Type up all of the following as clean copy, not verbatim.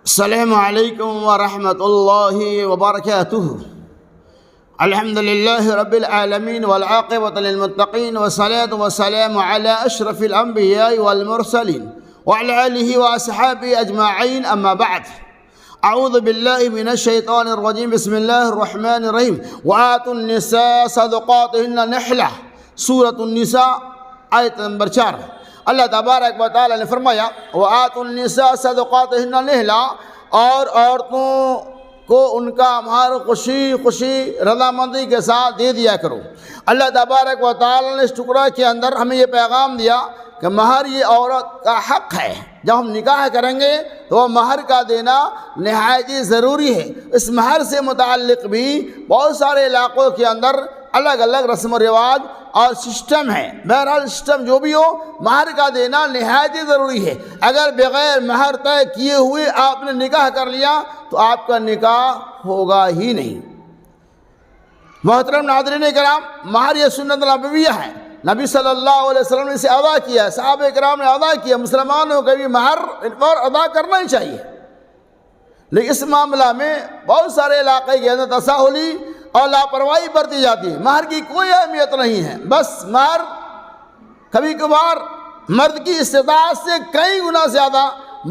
السلام عليكم ورحمة الله وبركاته. الحمد لله رب العالمين والعاقبة للمتقين والصلاة والسلام على أشرف الأنبياء والمرسلين وعلى آله وأصحابه أجمعين، أما بعد. أعوذ بالله من الشيطان الرجيم. بسم الله الرحمن الرحيم. وآتوا النساء صدقاتهن نحلة، سورة النساء آیت نمبر 4۔ اللہ تبارک و تعالی نے فرمایا وآتوا النساء صدقاتهن نحلة، اور عورتوں کو ان کا مہر خوشی رضامندی کے ساتھ دے دیا کرو۔ اللہ تبارک و تعالی نے اس ٹکڑا کے اندر ہمیں یہ پیغام دیا کہ مہر یہ عورت کا حق ہے۔ جب ہم نکاح کریں گے تو مہر کا دینا نہایت ضروری ہے۔ اس مہر سے متعلق بھی بہت سارے علاقوں کے اندر الگ الگ رسم و رواج اور سسٹم ہے۔ بہرحال سسٹم جو بھی ہو، مہر کا دینا نہایت ضروری ہے۔ اگر بغیر مہر طے کیے ہوئے آپ نے نکاح کر لیا تو آپ کا نکاح ہوگا ہی نہیں۔ محترم ناظرین کرام، مہر یہ سنت نبویہ ہے۔ نبی صلی اللہ علیہ وسلم نے اسے ادا کیا، صحابہ کرام نے ادا کیا۔ مسلمانوں کو بھی مہر اور ادا کرنا ہی چاہیے، لیکن اس معاملہ میں بہت سارے علاقے کے اندر تساہلی اور لاپرواہی برتی جاتی ہے۔ مہر کی کوئی اہمیت نہیں ہے، بس مہر کبھی کبھار مرد کی استطاعت سے کئی گنا زیادہ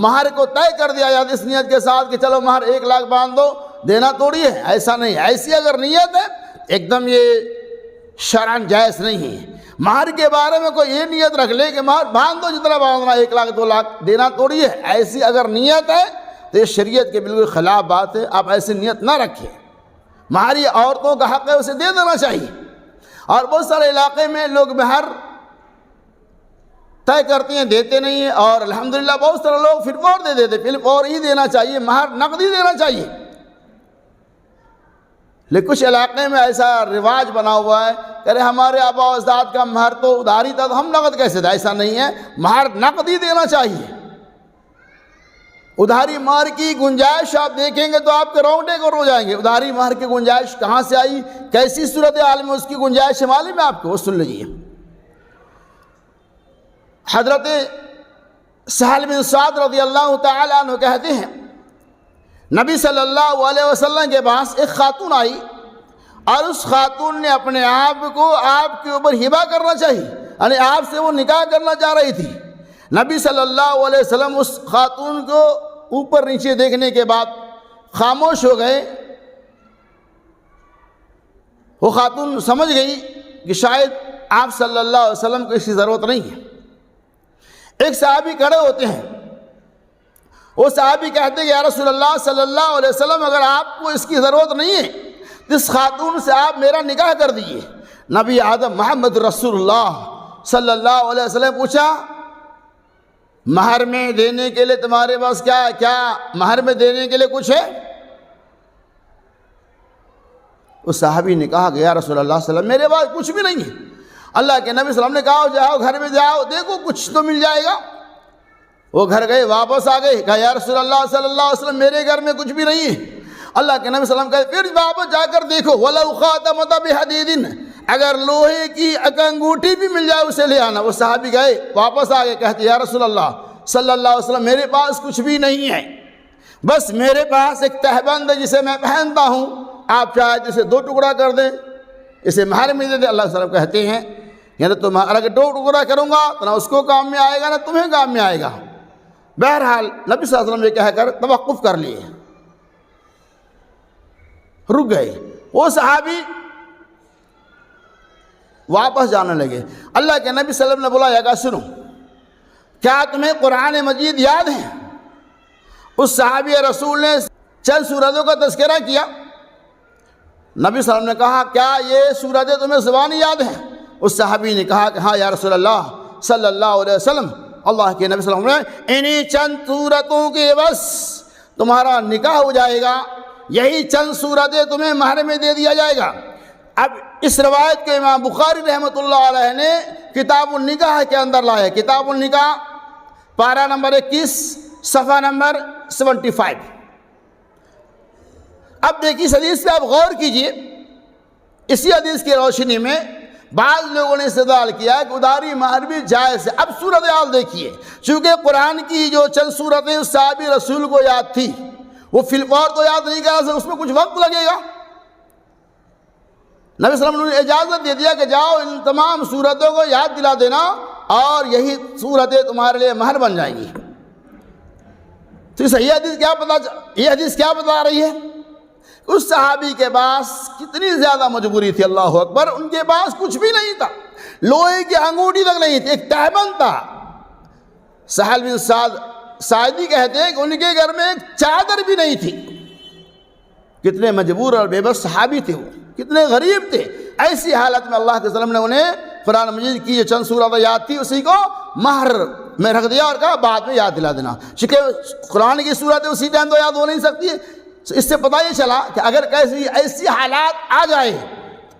مہر کو طے کر دیا جاتا ہے اس نیت کے ساتھ کہ چلو مہر 1 لاکھ باندھ دو، دینا توڑی ہے۔ ایسا نہیں، ایسی اگر نیت ہے ایک دم یہ شرعاً جائز نہیں ہے۔ مہر کے بارے میں کوئی یہ نیت رکھ لے کہ مہر باندھ دو جتنا باندھنا، 1 لاکھ 2 لاکھ دینا توڑی ہے، ایسی اگر نیت ہے تو یہ شریعت کے بالکل خلاف بات ہے۔ آپ ایسی نیت نہ رکھیں۔ مہر یہ عورتوں کا حق ہے، اسے دے دینا چاہیے۔ اور بہت سارے علاقے میں لوگ مہر طے کرتے ہیں، دیتے نہیں ہیں، اور الحمدللہ بہت سارے لوگ پھر اور دے دیتے، پھر اور ہی دینا چاہیے، مہر نقدی دینا چاہیے۔ لیکن کچھ علاقے میں ایسا رواج بنا ہوا ہے کہ ارے ہمارے آبا و اجداد کا مہر تو ادھاری تھا تو ہم نقد کیسے دیں؟ ایسا نہیں ہے، مہر نقدی دینا چاہیے۔ ادھاری مہر کی گنجائش آپ دیکھیں گے تو آپ کے رونگٹے کو رو جائیں گے۔ ادھاری مہر کی گنجائش کہاں سے آئی، کیسی صورتحال میں اس کی گنجائش معلوم ہے آپ کو؟ وہ سن لیجیے۔ حضرت سہل بن سعد رضی اللہ تعالی عنہ کہتے ہیں نبی صلی اللہ علیہ وسلم کے پاس ایک خاتون آئی، اور اس خاتون نے اپنے آپ کو آپ کے اوپر ہبہ کرنا چاہیے، یعنی آپ سے وہ نکاح کرنا چاہ رہی تھی۔ نبی صلی اللہ علیہ وسلم اس خاتون کو اوپر نیچے دیکھنے کے بعد خاموش ہو گئے۔ وہ خاتون سمجھ گئی کہ شاید آپ صلی اللہ علیہ وسلم کو اس کی ضرورت نہیں ہے۔ ایک صحابی کھڑے ہوتے ہیں، وہ صحابی کہتے ہیں یا رسول اللہ صلی اللہ علیہ وسلم، اگر آپ کو اس کی ضرورت نہیں ہے تو اس خاتون سے آپ میرا نکاح کر دیجیے۔ نبی اعظم محمد رسول اللہ صلی اللہ علیہ وسلم پوچھا مہر میں دینے کے لیے تمہارے پاس کیا مہر میں دینے کے لیے کچھ ہے؟ اس صحابی نے کہا کہ یا رسول اللہ صلی اللہ علیہ وسلم میرے پاس کچھ بھی نہیں ہے۔ اللہ کے نبی صلی اللہ علیہ وسلم نے کہا جاؤ گھر میں جاؤ، دیکھو کچھ تو مل جائے گا۔ وہ گھر گئے، واپس آ گئے، کہا یا رسول اللہ صلی اللہ علیہ وسلم میرے گھر میں کچھ بھی نہیں ہے۔ اللہ کے نبی صلی اللہ علیہ وسلم کہے پھر واپس جا کر دیکھو وَلَوْ خَاتَمَةَ بِحَدِيدٍ، اگر لوہے کی ایک انگوٹھی بھی مل جائے اسے لے آنا۔ وہ صحابی گئے، واپس آ گئے، کہتے یا رسول اللہ صلی اللہ علیہ وسلم میرے پاس کچھ بھی نہیں ہے، بس میرے پاس ایک تہبند ہے جسے میں پہنتا ہوں، آپ چاہے اسے 2 ٹکڑا کر دیں، اسے مہر میں دے دیں۔ اللہ صلی اللہ علیہ وسلم کہتے ہیں یعنی تم اگر 2 ٹکڑا کروں گا تو نہ اس کو کام میں آئے گا نہ تمہیں کام میں آئے گا۔ بہرحال نبی صلی اللہ علیہ وسلم یہ کہہ کر توقف کر لیے، رک گئے۔ وہ صحابی واپس جانے لگے۔ اللہ کے نبی صلی اللہ علیہ وسلم نے بولا یا سنو، کیا تمہیں قرآن مجید یاد ہے؟ اس صحابی رسول نے چند سورتوں کا تذکرہ کیا۔ نبی صلی اللہ علیہ وسلم نے کہا کیا یہ سورتیں تمہیں زبانی یاد ہیں؟ اس صحابی نے کہا کہ ہاں یا رسول اللہ صلی اللہ علیہ وسلم، اللہ کے نبی صلی اللہ علیہ وسلم نے انہی چند سورتوں کے بس تمہارا نکاح ہو جائے گا، یہی چند سورتیں تمہیں مہر میں دے دیا جائے گا۔ اب اس روایت کے امام بخاری رحمۃ اللہ علیہ نے کتاب النکاح کے اندر لایا، کتاب النکاح پارہ نمبر 21 صفحہ نمبر 75۔ اب دیکھیے اس حدیث پہ آپ غور کیجئے۔ اسی حدیث کی روشنی میں بعض لوگوں نے استدلال کیا کہ اداری مہر بھی جائز ہے۔ اب صورتحال دیکھیے، چونکہ قرآن کی جو چند صورتیں اس صحابی رسول کو یاد تھی، وہ فی الفور تو یاد نہیں کر سکتے، اس میں کچھ وقت لگے گا۔ نبی صلی اللہ علیہ وسلم نے اجازت دے دیا کہ جاؤ ان تمام صورتوں کو یاد دلا دینا اور یہی صورتیں تمہارے لیے مہر بن جائیں گی۔ تو یہ حدیث کیا بتا رہی ہے؟ اس صحابی کے پاس کتنی زیادہ مجبوری تھی، اللہ اکبر، ان کے پاس کچھ بھی نہیں تھا، لوہے کی انگوٹھی تک نہیں تھی، ایک تہبند تھا۔ سہل بن سعدی کہتے ہیں کہ ان کے گھر میں ایک چادر بھی نہیں تھی۔ کتنے مجبور اور بے بس صحابی تھے، وہ کتنے غریب تھے۔ ایسی حالت میں اللہ کے وسلم نے انہیں قرآن مجید کی جو چند صورتیں یاد تھی اسی کو مہر میں رکھ دیا اور کہا بعد میں یاد دلا دینا۔ چونکہ قرآن کی صورتیں اسی ٹائم تو یاد ہو نہیں سکتی ہے۔ اس سے پتہ یہ چلا کہ اگر ایسی حالات آ جائے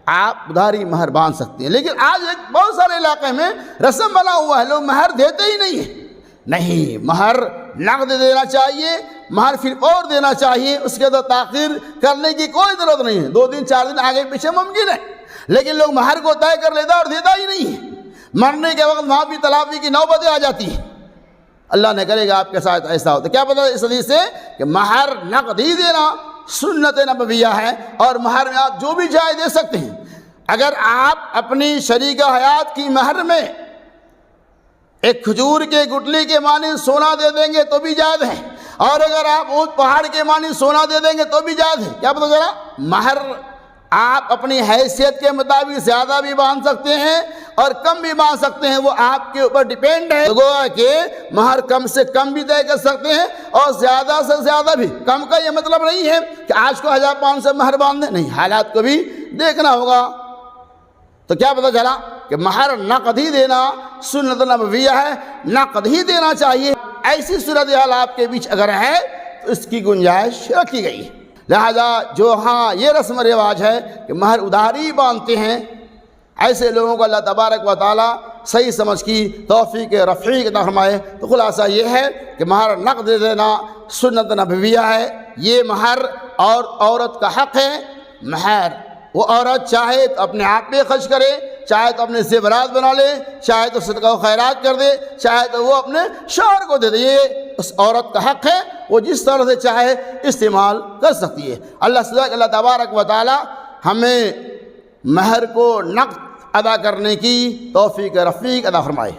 آپ ادھاری مہر باندھ سکتے ہیں۔ لیکن آج بہت سارے علاقے میں رسم بنا ہوا ہے، لوگ مہر دیتے ہی نہیں ہیں۔ نہیں، مہر نقد دینا چاہیے، مہر پھر اور دینا چاہیے، اس کے تو تاخیر کرنے کی کوئی ضرورت نہیں ہے۔ 2 دن 4 دن آگے پیچھے ممکن ہے، لیکن لوگ مہر کو طے کر لیتا اور دیتا ہی نہیں ہے۔ مرنے کے وقت وہاں بھی تلافی کی نوبتیں آ جاتی ہیں۔ اللہ نے کرے گا آپ کے ساتھ ایسا ہو۔ تو کیا پتہ اس حدیث سے کہ مہر نقد ہی دینا سنت نبویہ ہے، اور مہر میں آپ جو بھی چاہے دے سکتے ہیں۔ اگر آپ اپنی شریک حیات کی مہر میں ایک کھجور کے گٹلی کے مانند سونا دے دیں گے تو بھی جائز ہے، اور اگر آپ اونٹ پہاڑ کے مانند سونا دے دیں گے تو بھی جائز ہے۔ کیا پتہ چلا؟ مہر آپ اپنی حیثیت کے مطابق زیادہ بھی باندھ سکتے ہیں اور کم بھی باندھ سکتے ہیں، وہ آپ کے اوپر ڈیپینڈ ہے۔ گویا کہ مہر کم سے کم بھی طے کر سکتے ہیں اور زیادہ سے زیادہ بھی۔ کم کا یہ مطلب نہیں ہے کہ آج کو 1500 مہر باندھ دیں، نہیں، حالات کو بھی دیکھنا ہوگا۔ تو کیا پتہ چلا کہ مہر نقد ہی دینا سنت نبویہ ہے، نقد ہی دینا چاہیے۔ ایسی صورتحال آپ کے بیچ اگر ہے تو اس کی گنجائش رکھی گئی ہے۔ لہذا جو یہ رسم و رواج ہے کہ مہر ادھاری باندھتے ہیں، ایسے لوگوں کو اللہ تبارک و تعالیٰ صحیح سمجھ کی توفیق رفیع عطا فرمائے۔ تو خلاصہ یہ ہے کہ مہر نقد دینا سنت نبویہ ہے۔ یہ مہر اور عورت کا حق ہے۔ مہر وہ عورت چاہے تو اپنے آپ پہ خرچ کرے، چاہے تو اپنے زیورات بنا لے، چاہے تو صدقہ و خیرات کر دے، چاہے تو وہ اپنے شوہر کو دے دے۔ یہ اس عورت کا حق ہے، وہ جس طرح سے چاہے استعمال کر سکتی ہے۔ اللہ تبارک و تعالی ہمیں مہر کو نقد ادا کرنے کی توفیق رفیق عطا فرمائے۔